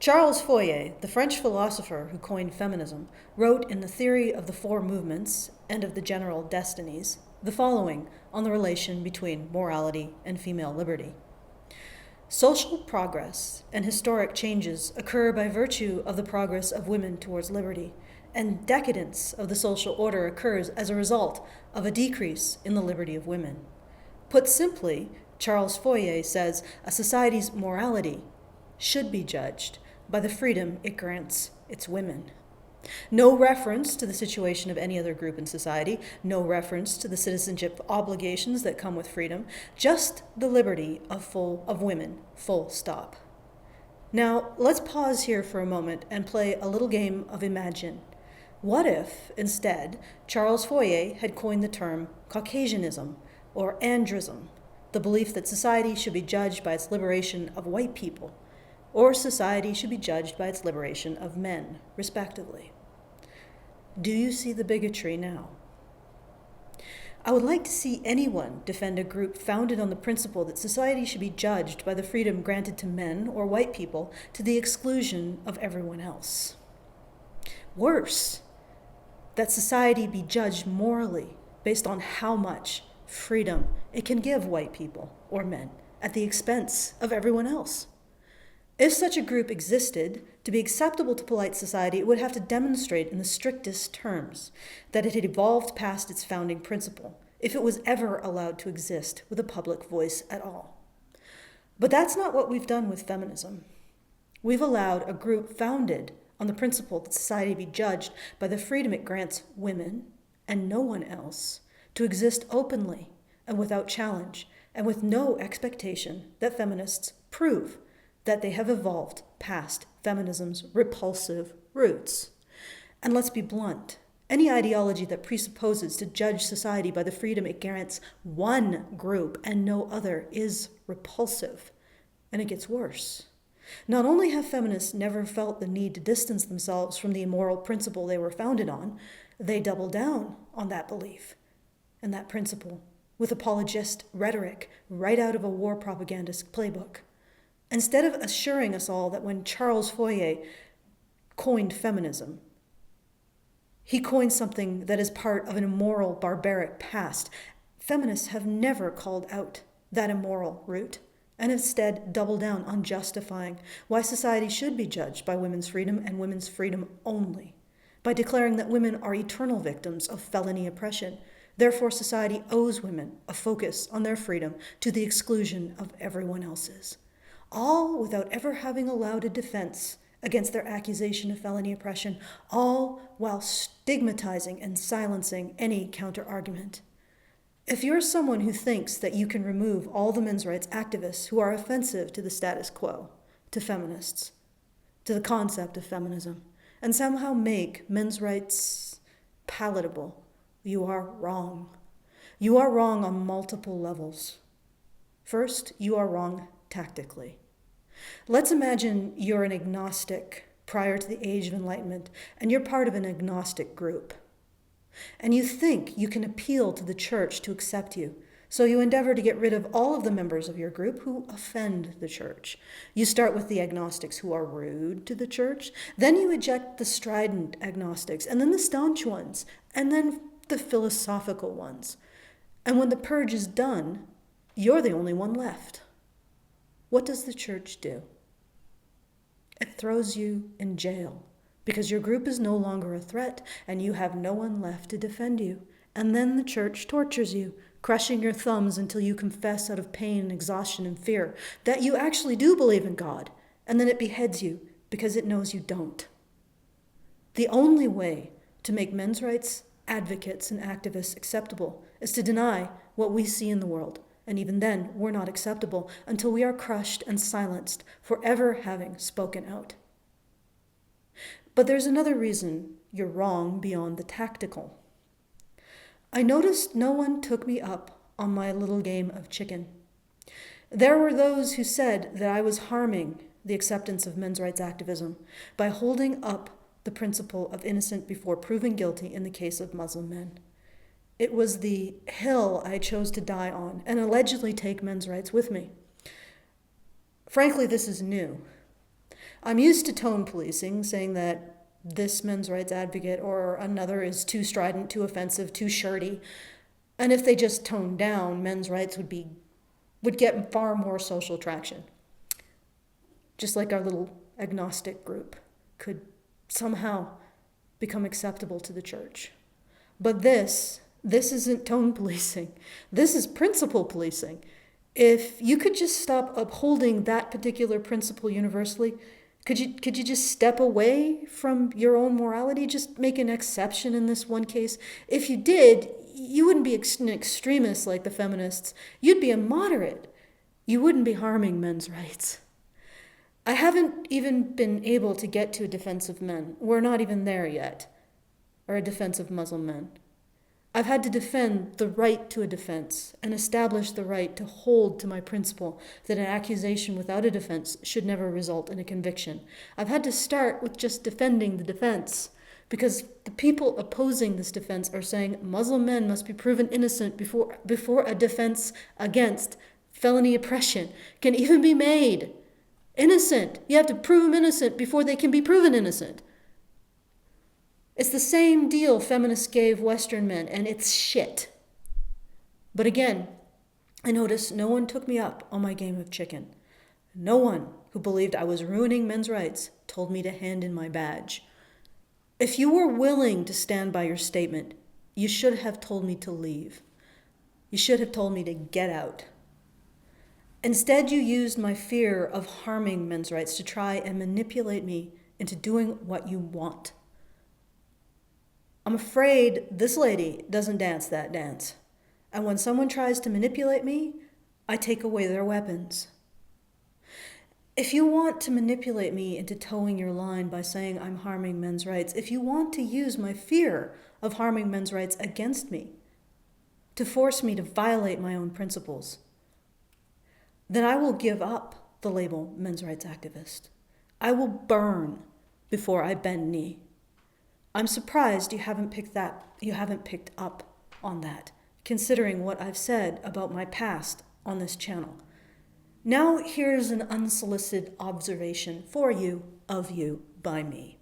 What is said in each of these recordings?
Charles Fourier, the French philosopher who coined feminism, wrote in The Theory of the Four Movements and of the General Destinies the following on the relation between morality and female liberty. Social progress and historic changes occur by virtue of the progress of women towards liberty, and decadence of the social order occurs as a result of a decrease in the liberty of women. Put simply, Charles Fourier says a society's morality should be judged by the freedom it grants its women. No reference to the situation of any other group in society, no reference to the citizenship obligations that come with freedom, just the liberty of women, full stop. Now, let's pause here for a moment and play a little game of imagine. What if, instead, Charles Fourier had coined the term Caucasianism or andrism, the belief that society should be judged by its liberation of white people, or society should be judged by its liberation of men, respectively? Do you see the bigotry now? I would like to see anyone defend a group founded on the principle that society should be judged by the freedom granted to men or white people to the exclusion of everyone else. Worse, that society be judged morally based on how much freedom it can give white people or men at the expense of everyone else. If such a group existed, to be acceptable to polite society, it would have to demonstrate in the strictest terms that it had evolved past its founding principle, if it was ever allowed to exist with a public voice at all. But that's not what we've done with feminism. We've allowed a group founded on the principle that society be judged by the freedom it grants women and no one else to exist openly and without challenge and with no expectation that feminists prove that they have evolved past feminism's repulsive roots. And let's be blunt, any ideology that presupposes to judge society by the freedom it grants one group and no other is repulsive. And it gets worse. Not only have feminists never felt the need to distance themselves from the immoral principle they were founded on, they double down on that belief and that principle with apologist rhetoric right out of a war propagandist playbook. Instead of assuring us all that when Charles Fourier coined feminism, he coined something that is part of an immoral, barbaric past, feminists have never called out that immoral root and instead doubled down on justifying why society should be judged by women's freedom and women's freedom only, by declaring that women are eternal victims of felony oppression. Therefore, society owes women a focus on their freedom to the exclusion of everyone else's. All without ever having allowed a defense against their accusation of felony oppression, all while stigmatizing and silencing any counter-argument. If you're someone who thinks that you can remove all the men's rights activists who are offensive to the status quo, to feminists, to the concept of feminism, and somehow make men's rights palatable, you are wrong. You are wrong on multiple levels. First, you are wrong tactically. Let's imagine you're an agnostic prior to the Age of Enlightenment, and you're part of an agnostic group. And you think you can appeal to the church to accept you, so you endeavor to get rid of all of the members of your group who offend the church. You start with the agnostics who are rude to the church, then you eject the strident agnostics, and then the staunch ones, and then the philosophical ones. And when the purge is done, you're the only one left. What does the church do? It throws you in jail because your group is no longer a threat and you have no one left to defend you. And then the church tortures you, crushing your thumbs until you confess out of pain and exhaustion and fear that you actually do believe in God. And then it beheads you because it knows you don't. The only way to make men's rights advocates and activists acceptable is to deny what we see in the world. And even then, we're not acceptable until we are crushed and silenced for ever having spoken out. But there's another reason you're wrong beyond the tactical. I noticed no one took me up on my little game of chicken. There were those who said that I was harming the acceptance of men's rights activism by holding up the principle of innocent before proven guilty in the case of Muslim men. It was the hill I chose to die on and allegedly take men's rights with me. Frankly, this is new. I'm used to tone policing, saying that this men's rights advocate or another is too strident, too offensive, too shirty. And if they just toned down, men's rights would get far more social traction. Just like our little agnostic group could somehow become acceptable to the church. But this isn't tone policing. This is principle policing. If you could just stop upholding that particular principle universally, could you just step away from your own morality? Just make an exception in this one case? If you did, you wouldn't be an extremist like the feminists. You'd be a moderate. You wouldn't be harming men's rights. I haven't even been able to get to a defense of men. We're not even there yet. Or a defense of Muslim men. I've had to defend the right to a defense and establish the right to hold to my principle that an accusation without a defense should never result in a conviction. I've had to start with just defending the defense because the people opposing this defense are saying Muslim men must be proven innocent before a defense against felony oppression can even be made. Innocent. You have to prove them innocent before they can be proven innocent. It's the same deal feminists gave Western men, and it's shit. But again, I noticed no one took me up on my game of chicken. No one who believed I was ruining men's rights told me to hand in my badge. If you were willing to stand by your statement, you should have told me to leave. You should have told me to get out. Instead, you used my fear of harming men's rights to try and manipulate me into doing what you want. I'm afraid this lady doesn't dance that dance. And when someone tries to manipulate me, I take away their weapons. If you want to manipulate me into towing your line by saying I'm harming men's rights, if you want to use my fear of harming men's rights against me, to force me to violate my own principles, then I will give up the label men's rights activist. I will burn before I bend knee. I'm surprised you haven't picked up on that, considering what I've said about my past on this channel. Now here's an unsolicited observation for you, of you, by me.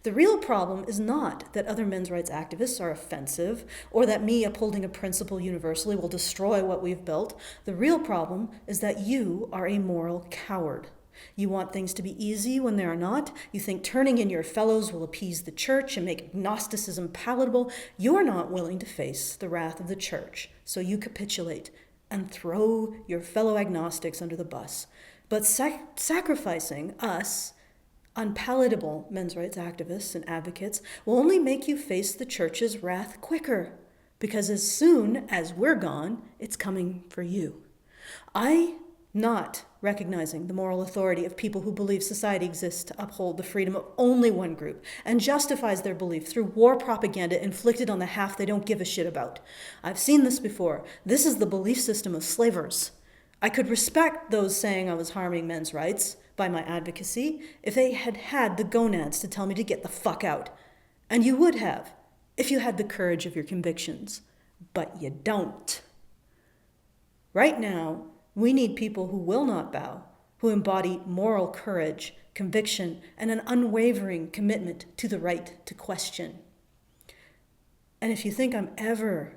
The real problem is not that other men's rights activists are offensive or that me upholding a principle universally will destroy what we've built. The real problem is that you are a moral coward. You want things to be easy when they are not. You think turning in your fellows will appease the church and make agnosticism palatable. You're not willing to face the wrath of the church, so you capitulate and throw your fellow agnostics under the bus. But sacrificing us, unpalatable men's rights activists and advocates, will only make you face the church's wrath quicker, because as soon as we're gone, it's coming for you. Not recognizing the moral authority of people who believe society exists to uphold the freedom of only one group and justifies their belief through war propaganda inflicted on the half they don't give a shit about. I've seen this before. This is the belief system of slavers. I could respect those saying I was harming men's rights by my advocacy if they had had the gonads to tell me to get the fuck out. And you would have, if you had the courage of your convictions. But you don't. Right now, we need people who will not bow, who embody moral courage, conviction, and an unwavering commitment to the right to question. And if you think I'm ever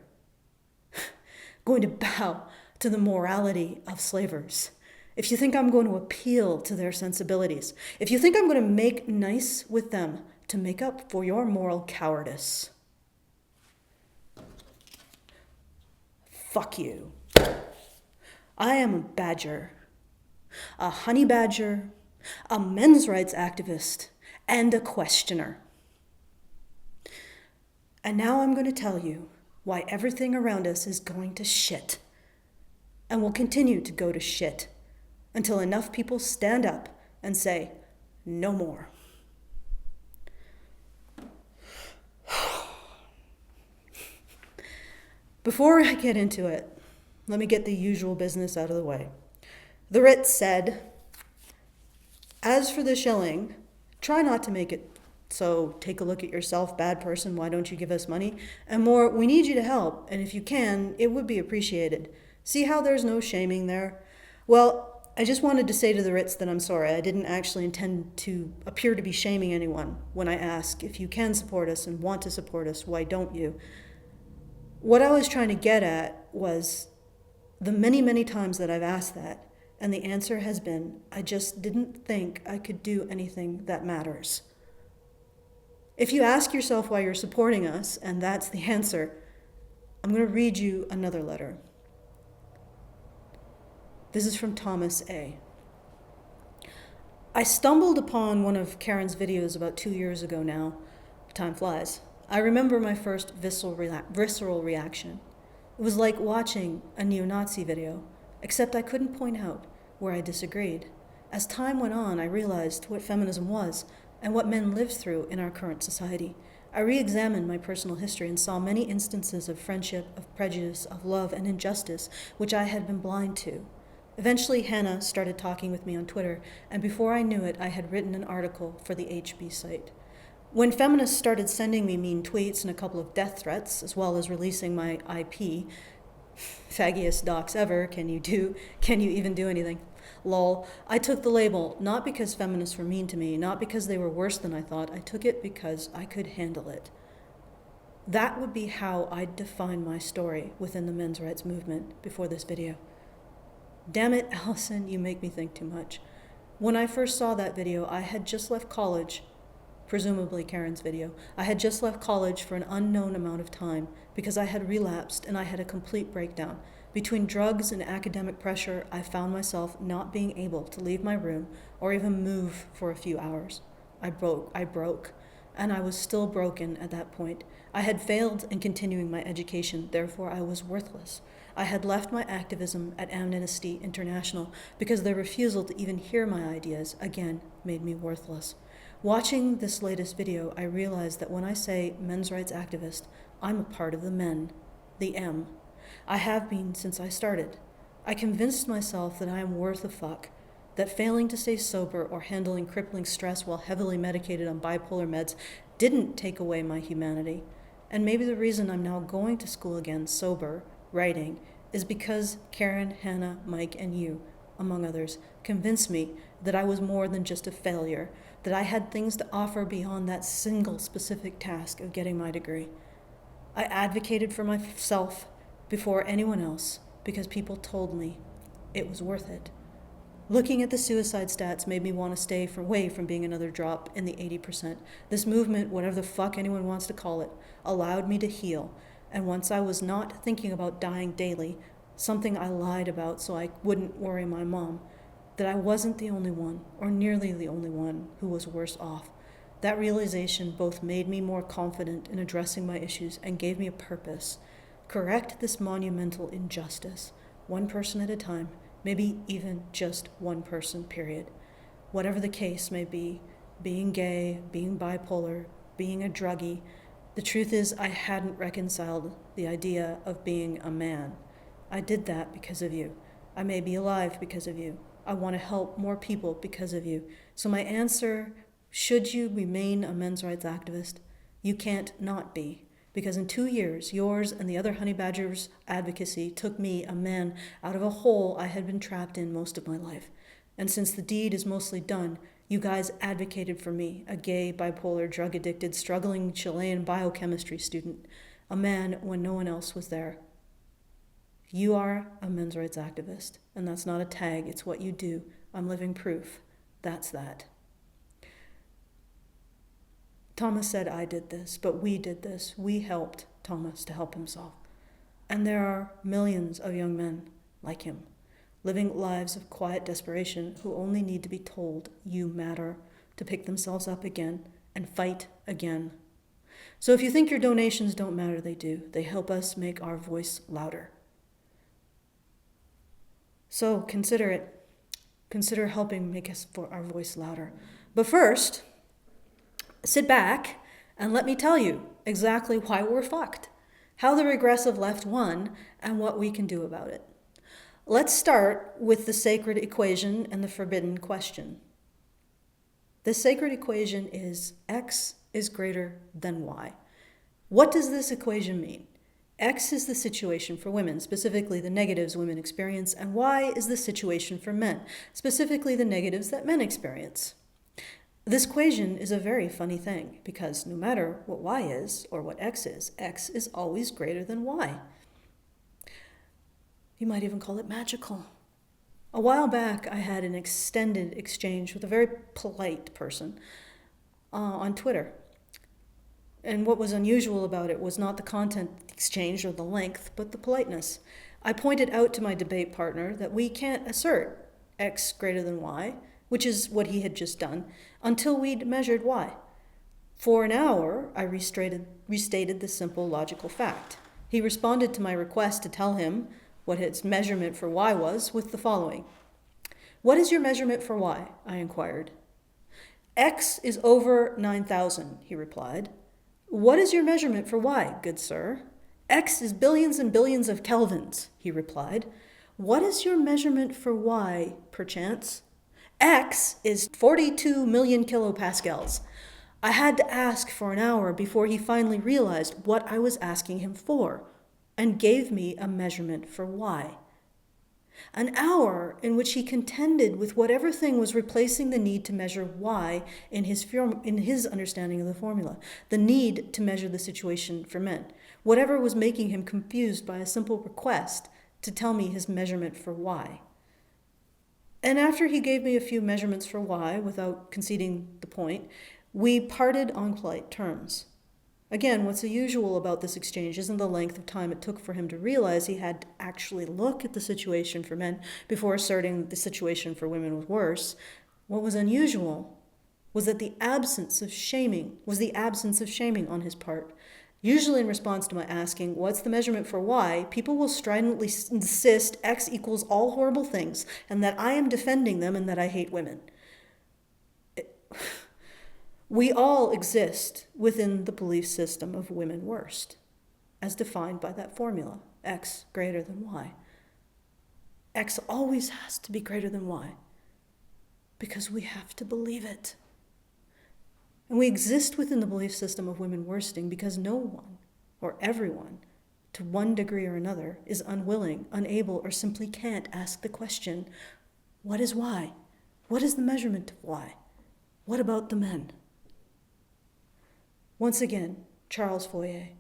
going to bow to the morality of slavers, if you think I'm going to appeal to their sensibilities, if you think I'm going to make nice with them to make up for your moral cowardice, fuck you. I am a badger, a honey badger, a men's rights activist, and a questioner. And now I'm going to tell you why everything around us is going to shit, and will continue to go to shit until enough people stand up and say, no more. Before I get into it, let me get the usual business out of the way. The writ said, as for the shilling, try not to make it so take a look at yourself, bad person, why don't you give us money? And more, we need you to help, and if you can, it would be appreciated. See how there's no shaming there? Well, I just wanted to say to the Ritz that I'm sorry. I didn't actually intend to appear to be shaming anyone when I ask if you can support us and want to support us, why don't you? What I was trying to get at was the many, many times that I've asked that, and the answer has been, I just didn't think I could do anything that matters. If you ask yourself why you're supporting us, and that's the answer, I'm going to read you another letter. This is from Thomas A. I stumbled upon one of Karen's videos about 2 years ago now. Time flies. I remember my first visceral reaction. It was like watching a neo-Nazi video, except I couldn't point out where I disagreed. As time went on, I realized what feminism was and what men lived through in our current society. I re-examined my personal history and saw many instances of friendship, of prejudice, of love, and injustice, which I had been blind to. Eventually, Hannah started talking with me on Twitter, and before I knew it, I had written an article for the HB site. When feminists started sending me mean tweets and a couple of death threats, as well as releasing my IP, faggiest docs ever, can you even do anything? Lol. I took the label, not because feminists were mean to me, not because they were worse than I thought. I took it because I could handle it. That would be how I'd define my story within the men's rights movement before this video. Damn it, Allison, you make me think too much. When I first saw that video, I had just left college, presumably Karen's video. I had just left college for an unknown amount of time because I had relapsed and I had a complete breakdown. Between drugs and academic pressure, I found myself not being able to leave my room or even move for a few hours. I broke, and I was still broken at that point. I had failed in continuing my education, therefore I was worthless. I had left my activism at Amnesty International because their refusal to even hear my ideas, again, made me worthless. Watching this latest video, I realized that when I say men's rights activist, I'm a part of the men, the M. I have been since I started. I convinced myself that I am worth a fuck, that failing to stay sober or handling crippling stress while heavily medicated on bipolar meds didn't take away my humanity. And maybe the reason I'm now going to school again sober, writing, is because Karen, Hannah, Mike, and you, among others, convinced me that I was more than just a failure, that I had things to offer beyond that single specific task of getting my degree. I advocated for myself before anyone else because people told me it was worth it. Looking at the suicide stats made me want to stay away from being another drop in the 80%. This movement, whatever the fuck anyone wants to call it, allowed me to heal. And once I was not thinking about dying daily, something I lied about so I wouldn't worry my mom, that I wasn't the only one, or nearly the only one, who was worse off. That realization both made me more confident in addressing my issues and gave me a purpose. Correct this monumental injustice, one person at a time, maybe even just one person, period. Whatever the case may be, being gay, being bipolar, being a druggie, the truth is I hadn't reconciled the idea of being a man. I did that because of you. I may be alive because of you. I want to help more people because of you. So my answer, should you remain a men's rights activist? You can't not be. Because in 2 years, yours and the other honey badgers' advocacy took me, a man, out of a hole I had been trapped in most of my life. And since the deed is mostly done, you guys advocated for me, a gay, bipolar, drug-addicted, struggling Chilean biochemistry student, a man when no one else was there. You are a men's rights activist, and that's not a tag, it's what you do. I'm living proof. That's that. Thomas said I did this, but we did this. We helped Thomas to help himself. And there are millions of young men like him, living lives of quiet desperation who only need to be told you matter, to pick themselves up again and fight again. So if you think your donations don't matter, they do. They help us make our voice louder. So consider it. Consider helping make our voice louder. But first, sit back and let me tell you exactly why we're fucked, how the regressive left won, and what we can do about it. Let's start with the sacred equation and the forbidden question. The sacred equation is X is greater than Y. What does this equation mean? X is the situation for women, specifically the negatives women experience, and Y is the situation for men, specifically the negatives that men experience. This equation is a very funny thing, because no matter what Y is or what X is always greater than Y. You might even call it magical. A while back, I had an extended exchange with a very polite person on Twitter. And what was unusual about it was not the content exchange or the length, but the politeness. I pointed out to my debate partner that we can't assert X greater than Y, which is what he had just done, until we'd measured Y. For an hour, I restated the simple logical fact. He responded to my request to tell him what his measurement for Y was with the following. "What is your measurement for Y?" I inquired. "X is over 9,000, he replied. "What is your measurement for Y, good sir?" "X is billions and billions of kelvins," he replied. "What is your measurement for Y, perchance?" "X is 42 million kilopascals." I had to ask for an hour before he finally realized what I was asking him for, and gave me a measurement for Y. An hour in which he contended with whatever thing was replacing the need to measure Y in his understanding of the formula, the need to measure the situation for men, whatever was making him confused by a simple request to tell me his measurement for Y. And after he gave me a few measurements for Y without conceding the point, we parted on polite terms. Again, what's unusual about this exchange isn't the length of time it took for him to realize he had to actually look at the situation for men before asserting the situation for women was worse. What was unusual was that the absence of shaming on his part. Usually in response to my asking, "What's the measurement for Y?" people will stridently insist X equals all horrible things, and that I am defending them and that I hate women. We all exist within the belief system of women worst, as defined by that formula, X greater than Y. X always has to be greater than Y, because we have to believe it. And we exist within the belief system of women worsting because no one, or everyone, to one degree or another, is unwilling, unable, or simply can't ask the question, what is Y? What is the measurement of Y? What about the men? Once again, Charles Fourier.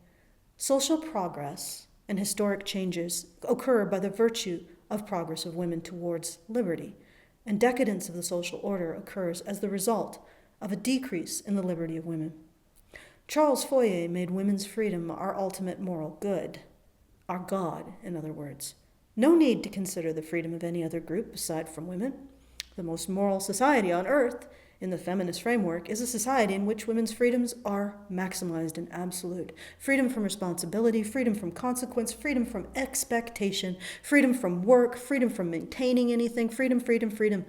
Social progress and historic changes occur by the virtue of progress of women towards liberty, and decadence of the social order occurs as the result of a decrease in the liberty of women. Charles Fourier made women's freedom our ultimate moral good, our God, in other words. No need to consider the freedom of any other group aside from women. The most moral society on earth, in the feminist framework, is a society in which women's freedoms are maximized and absolute. Freedom from responsibility, freedom from consequence, freedom from expectation, freedom from work, freedom from maintaining anything, freedom.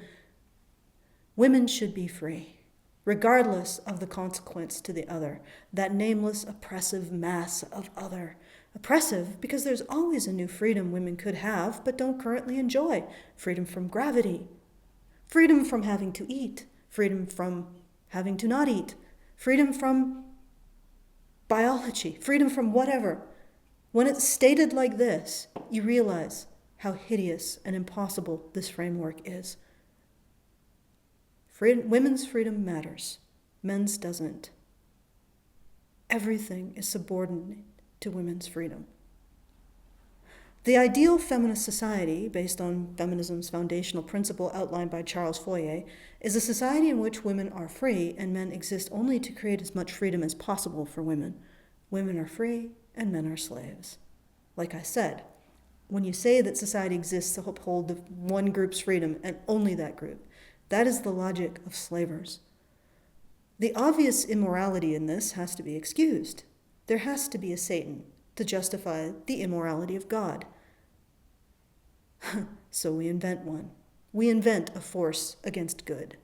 Women should be free, regardless of the consequence to the other, that nameless oppressive mass of other. Oppressive because there's always a new freedom women could have but don't currently enjoy. Freedom from gravity, freedom from having to eat, freedom from having to not eat, freedom from biology, freedom from whatever. When it's stated like this, you realize how hideous and impossible this framework is. Women's freedom matters. Men's doesn't. Everything is subordinate to women's freedom. The ideal feminist society, based on feminism's foundational principle outlined by Charles Fourier, is a society in which women are free and men exist only to create as much freedom as possible for women. Women are free and men are slaves. Like I said, when you say that society exists to uphold the one group's freedom and only that group, that is the logic of slavers. The obvious immorality in this has to be excused. There has to be a Satan to justify the immorality of God. So we invent one. We invent a force against good.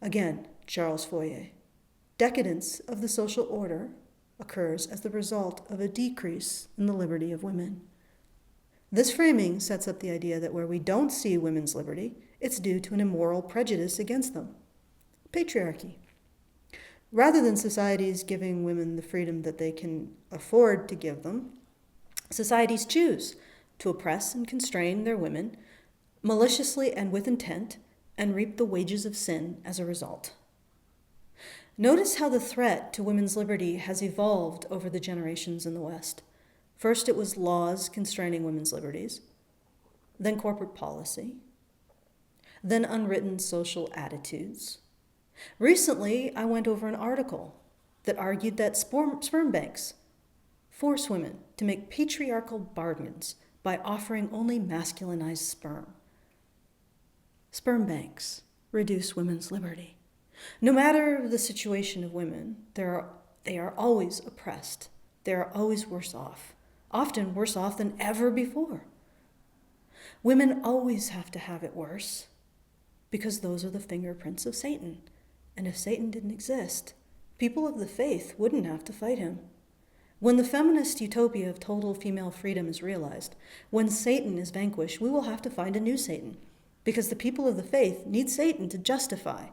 Again, Charles Fourier. Decadence of the social order occurs as the result of a decrease in the liberty of women. This framing sets up the idea that where we don't see women's liberty, it's due to an immoral prejudice against them. Patriarchy. Rather than societies giving women the freedom that they can afford to give them, societies choose to oppress and constrain their women maliciously and with intent, and reap the wages of sin as a result. Notice how the threat to women's liberty has evolved over the generations in the West. First, it was laws constraining women's liberties, then corporate policy, then unwritten social attitudes. Recently, I went over an article that argued that sperm banks force women to make patriarchal bargains by offering only masculinized sperm. Sperm banks reduce women's liberty. No matter the situation of women, they are always oppressed. They are always worse off, often worse off than ever before. Women always have to have it worse because those are the fingerprints of Satan. And if Satan didn't exist, people of the faith wouldn't have to fight him. When the feminist utopia of total female freedom is realized, when Satan is vanquished, we will have to find a new Satan, because the people of the faith need Satan to justify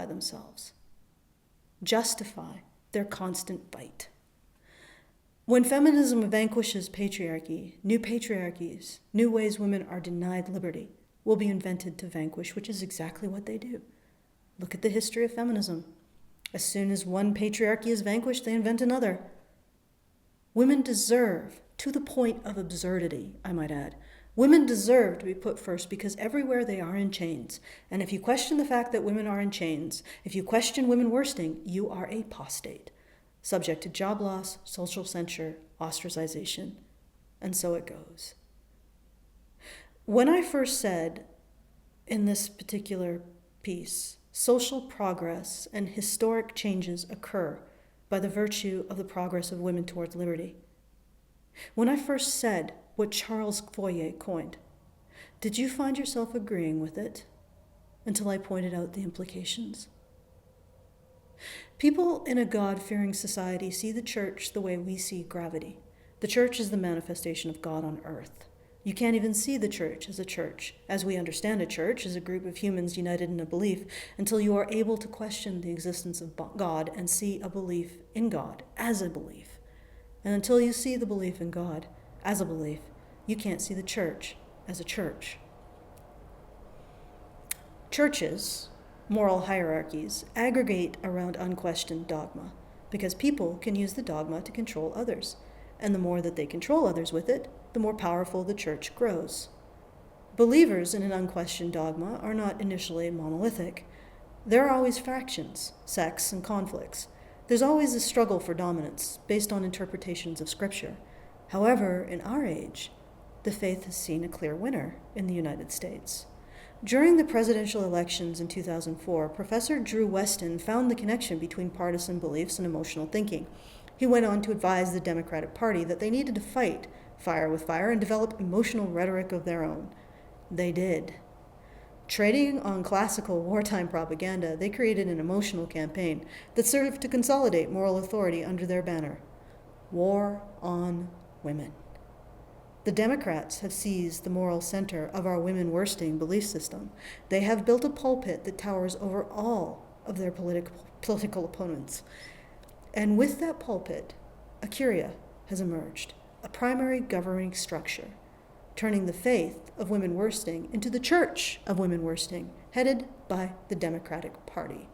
themselves, justify their constant fight. When feminism vanquishes patriarchy, new patriarchies, new ways women are denied liberty will be invented to vanquish, which is exactly what they do. Look at the history of feminism. As soon as one patriarchy is vanquished, they invent another. Women deserve, to the point of absurdity, I might add, women deserve to be put first because everywhere they are in chains. And if you question the fact that women are in chains, if you question women worsting, you are a apostate, subject to job loss, social censure, ostracization, and so it goes. When I first said in this particular piece, social progress and historic changes occur by the virtue of the progress of women towards liberty. When I first said what Charles Fourier coined, did you find yourself agreeing with it until I pointed out the implications? People in a God-fearing society see the church the way we see gravity. The church is the manifestation of God on earth. You can't even see the church, as we understand a church, as a group of humans united in a belief, until you are able to question the existence of God and see a belief in God as a belief. And until you see the belief in God as a belief, you can't see the church as a church. Churches, moral hierarchies, aggregate around unquestioned dogma, because people can use the dogma to control others. And the more that they control others with it, the more powerful the church grows. Believers in an unquestioned dogma are not initially monolithic. There are always factions, sects, and conflicts. There's always a struggle for dominance based on interpretations of Scripture. However, in our age, the faith has seen a clear winner in the United States. During the presidential elections in 2004, Professor Drew Weston found the connection between partisan beliefs and emotional thinking. He went on to advise the Democratic Party that they needed to fight fire with fire and develop emotional rhetoric of their own. They did. Trading on classical wartime propaganda, they created an emotional campaign that served to consolidate moral authority under their banner: War on Women. The Democrats have seized the moral center of our women worsting belief system. They have built a pulpit that towers over all of their political opponents. And with that pulpit, a curia has emerged, a primary governing structure, turning the faith of women worsting into the Church of Wimminworsting, headed by the Democratic Party.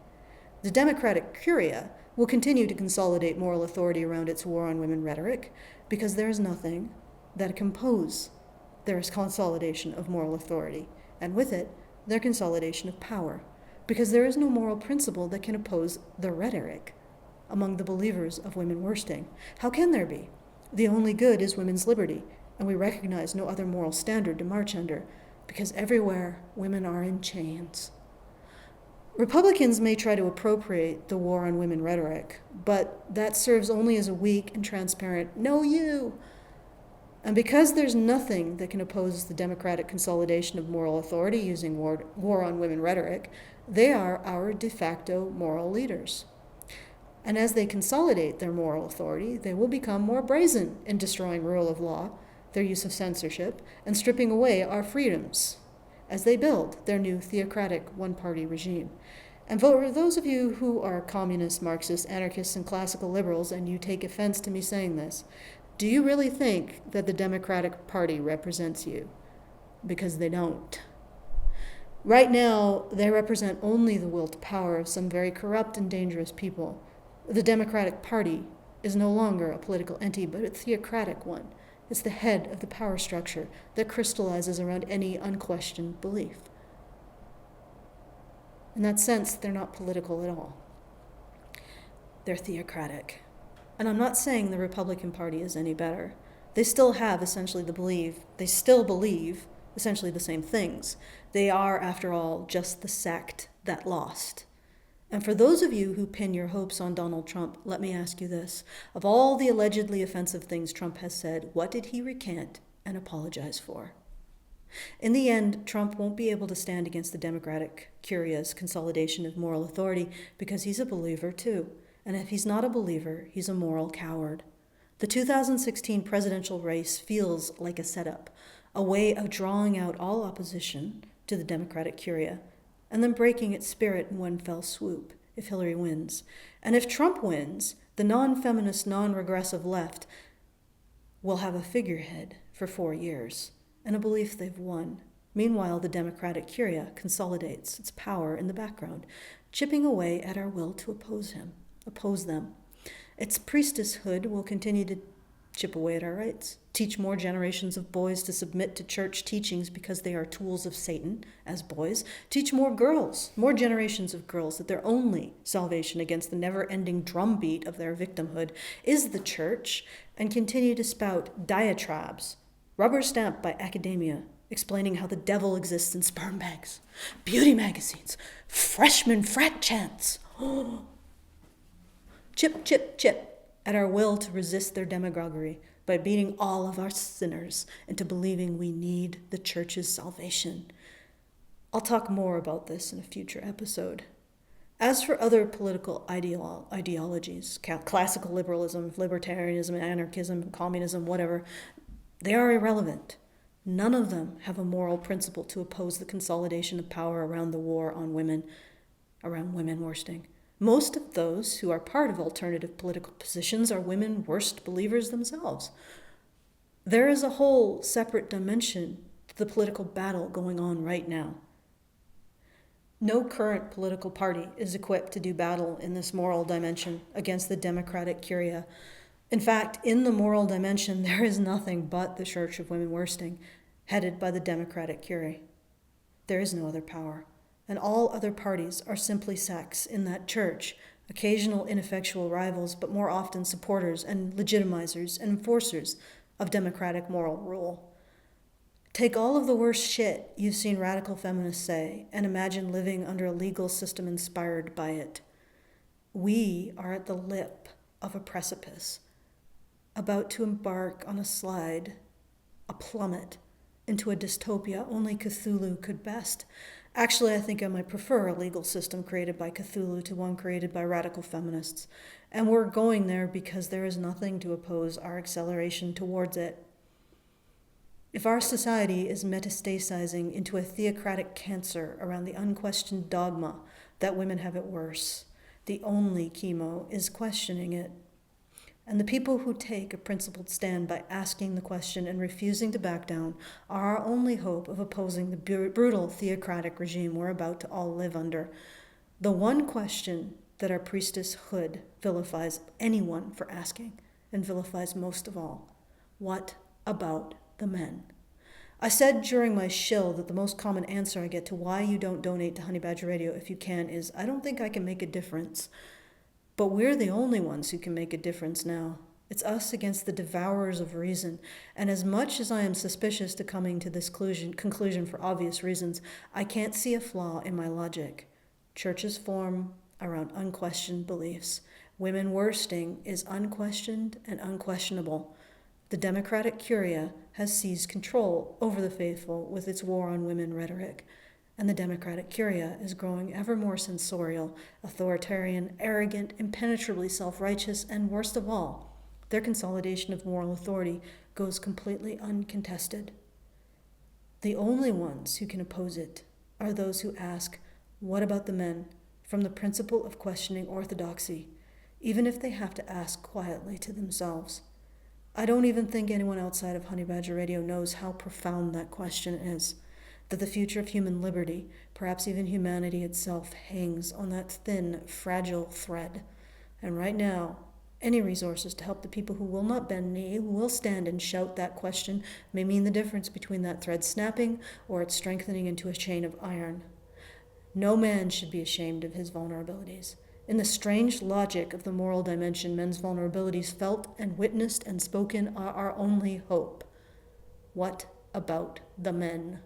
The Democratic curia will continue to consolidate moral authority around its war on women rhetoric, because there is nothing that can oppose their consolidation of moral authority, and with it, their consolidation of power, because there is no moral principle that can oppose the rhetoric among the believers of women worsting. How can there be? The only good is women's liberty, and we recognize no other moral standard to march under, because everywhere women are in chains. Republicans may try to appropriate the war on women rhetoric, but that serves only as a weak and transparent "no you." And because there's nothing that can oppose the democratic consolidation of moral authority using war on women rhetoric, they are our de facto moral leaders. And as they consolidate their moral authority, they will become more brazen in destroying rule of law, their use of censorship, and stripping away our freedoms as they build their new theocratic one-party regime. And for those of you who are communists, Marxists, anarchists, and classical liberals, and you take offense to me saying this, do you really think that the Democratic Party represents you? Because they don't. Right now, they represent only the will to power of some very corrupt and dangerous people. The Democratic Party is no longer a political entity, but a theocratic one. It's the head of the power structure that crystallizes around any unquestioned belief. In that sense, they're not political at all. They're theocratic. And I'm not saying the Republican Party is any better. They still have essentially they still believe essentially the same things. They are, after all, just the sect that lost. And for those of you who pin your hopes on Donald Trump, let me ask you this. Of all the allegedly offensive things Trump has said, what did he recant and apologize for? In the end, Trump won't be able to stand against the Democratic Curia's consolidation of moral authority because he's a believer too. And if he's not a believer, he's a moral coward. The 2016 presidential race feels like a setup, a way of drawing out all opposition to the Democratic Curia, and then breaking its spirit in one fell swoop if Hillary wins. And if Trump wins, the non-feminist, non-regressive left will have a figurehead for 4 years and a belief they've won. Meanwhile, the Democratic Curia consolidates its power in the background, chipping away at our will to oppose them. Its priestesshood will continue to chip away at our rights, teach more generations of boys to submit to church teachings because they are tools of Satan as boys, teach more generations of girls that their only salvation against the never-ending drumbeat of their victimhood is the church, and continue to spout diatribes, rubber stamped by academia, explaining how the devil exists in sperm banks, beauty magazines, freshman frat chants. Chip, chip, chip at our will to resist their demagoguery by beating all of our sinners into believing we need the church's salvation. I'll talk more about this in a future episode. As for other political ideologies, classical liberalism, libertarianism, anarchism, communism, whatever, they are irrelevant. None of them have a moral principle to oppose the consolidation of power around the war on women, around Wimminworsting. Most of those who are part of alternative political positions are women worst believers themselves. There is a whole separate dimension to the political battle going on right now. No current political party is equipped to do battle in this moral dimension against the Democratic Curia. In fact, in the moral dimension, there is nothing but the Church of Wimminworsting, headed by the Democratic Curia. There is no other power, and all other parties are simply sects in that church, occasional ineffectual rivals, but more often supporters and legitimizers and enforcers of democratic moral rule. Take all of the worst shit you've seen radical feminists say and imagine living under a legal system inspired by it. We are at the lip of a precipice, about to embark on a slide, a plummet, into a dystopia only Cthulhu could best. Actually, I think I might prefer a legal system created by Cthulhu to one created by radical feminists. And we're going there because there is nothing to oppose our acceleration towards it. If our society is metastasizing into a theocratic cancer around the unquestioned dogma that women have it worse, the only chemo is questioning it. And the people who take a principled stand by asking the question and refusing to back down are our only hope of opposing the brutal theocratic regime we're about to all live under. The one question that our priestesshood vilifies anyone for asking, and vilifies most of all: what about the men? I said during my shill that the most common answer I get to why you don't donate to Honey Badger Radio if you can is, I don't think I can make a difference. But we're the only ones who can make a difference now. It's us against the devourers of reason. And as much as I am suspicious to coming to this conclusion for obvious reasons, I can't see a flaw in my logic. Churches form around unquestioned beliefs. Wimminworsting is unquestioned and unquestionable. The Democratic Curia has seized control over the faithful with its war on women rhetoric. And the Democratic Curia is growing ever more censorial, authoritarian, arrogant, impenetrably self-righteous, and worst of all, their consolidation of moral authority goes completely uncontested. The only ones who can oppose it are those who ask, what about the men? from the principle of questioning orthodoxy, even if they have to ask quietly to themselves. I don't even think anyone outside of Honey Badger Radio knows how profound that question is, that the future of human liberty, perhaps even humanity itself, hangs on that thin, fragile thread. And right now, any resources to help the people who will not bend knee, who will stand and shout that question, may mean the difference between that thread snapping or it strengthening into a chain of iron. No man should be ashamed of his vulnerabilities. In the strange logic of the moral dimension, men's vulnerabilities felt and witnessed and spoken are our only hope. What about the men?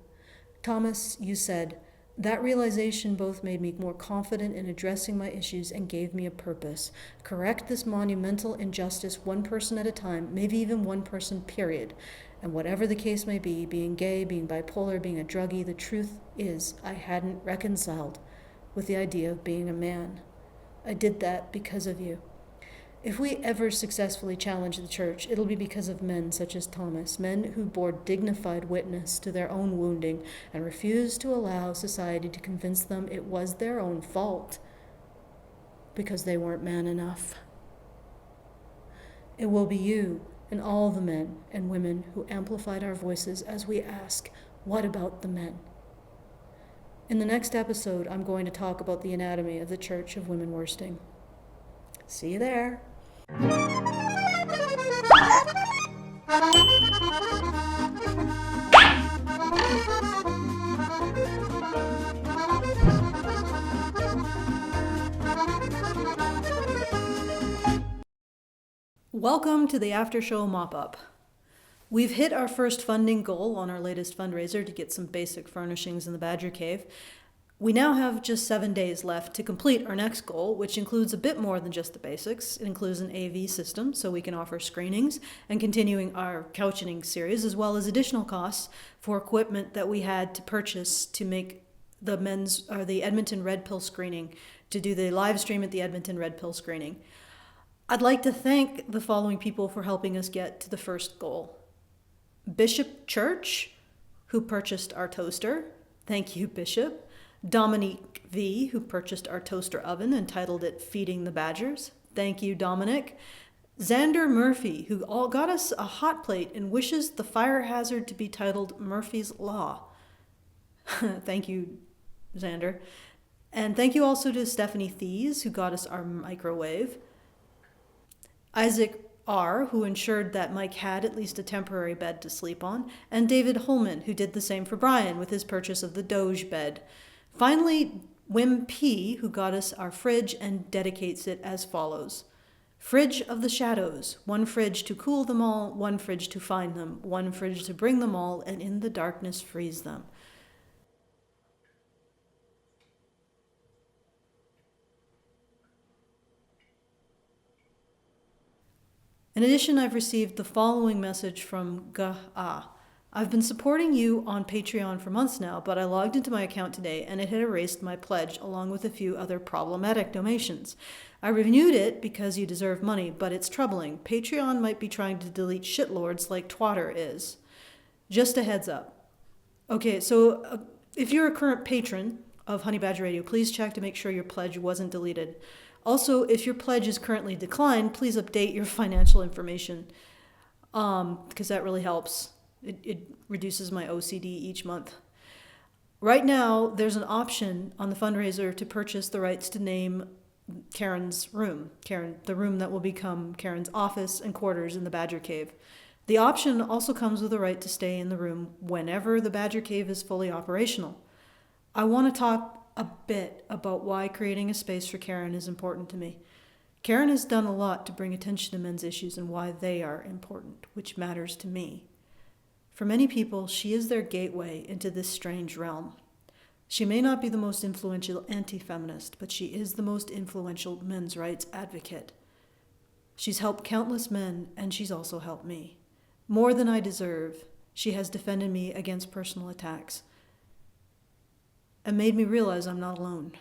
Thomas, you said, that realization both made me more confident in addressing my issues and gave me a purpose. Correct this monumental injustice one person at a time, maybe even one person, period. And whatever the case may be, being gay, being bipolar, being a druggie, the truth is I hadn't reconciled with the idea of being a man. I did that because of you. If we ever successfully challenge the church, it'll be because of men such as Thomas, men who bore dignified witness to their own wounding and refused to allow society to convince them it was their own fault because they weren't man enough. It will be you and all the men and women who amplified our voices as we ask, what about the men? In the next episode, I'm going to talk about the anatomy of the Church of Wimminworsting. See you there. Welcome to the After Show Mop-Up. We've hit our first funding goal on our latest fundraiser to get some basic furnishings in the Badger Cave. We now have just 7 days left to complete our next goal, which includes a bit more than just the basics. It includes an AV system so we can offer screenings and continuing our couching series, as well as additional costs for equipment that we had to purchase to make the Edmonton Red Pill screening, to do the live stream at the Edmonton Red Pill screening. I'd like to thank the following people for helping us get to the first goal. Bishop Church, who purchased our toaster. Thank you, Bishop. Dominique V, who purchased our toaster oven and titled it Feeding the Badgers. Thank you, Dominic. Xander Murphy, who got us a hot plate and wishes the fire hazard to be titled Murphy's Law. Thank you, Xander. And thank you also to Stephanie Thies, who got us our microwave. Isaac R, who ensured that Mike had at least a temporary bed to sleep on. And David Holman, who did the same for Brian with his purchase of the Doge bed. Finally, Wim P, who got us our fridge and dedicates it as follows. Fridge of the shadows, one fridge to cool them all, one fridge to find them, one fridge to bring them all, and in the darkness freeze them. In addition, I've received the following message from Gah. I've been supporting you on Patreon for months now, but I logged into my account today and it had erased my pledge along with a few other problematic donations. I renewed it because you deserve money, but it's troubling. Patreon might be trying to delete shitlords like Twatter is. Just a heads up. Okay, so if you're a current patron of Honey Badger Radio, please check to make sure your pledge wasn't deleted. Also, if your pledge is currently declined, please update your financial information because that really helps. It reduces my OCD each month. Right now, there's an option on the fundraiser to purchase the rights to name Karen's room, the room that will become Karen's office and quarters in the Badger Cave. The option also comes with the right to stay in the room whenever the Badger Cave is fully operational. I want to talk a bit about why creating a space for Karen is important to me. Karen has done a lot to bring attention to men's issues and why they are important, which matters to me. For many people, she is their gateway into this strange realm. She may not be the most influential anti-feminist, but she is the most influential men's rights advocate. She's helped countless men, and she's also helped me. More than I deserve, she has defended me against personal attacks and made me realize I'm not alone.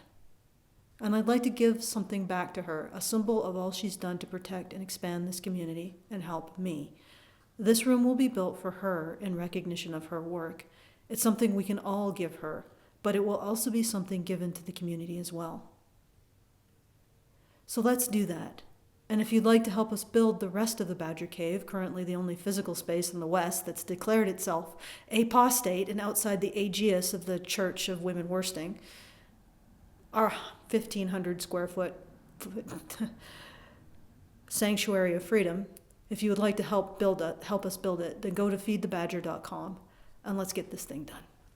And I'd like to give something back to her, a symbol of all she's done to protect and expand this community and help me. This room will be built for her in recognition of her work. It's something we can all give her, but it will also be something given to the community as well. So let's do that. And if you'd like to help us build the rest of the Badger Cave, currently the only physical space in the West that's declared itself apostate and outside the aegis of the Church of Wimminworsting, our 1,500 square foot sanctuary of freedom, if you would like to help us build it, then go to feedthebadger.com and let's get this thing done.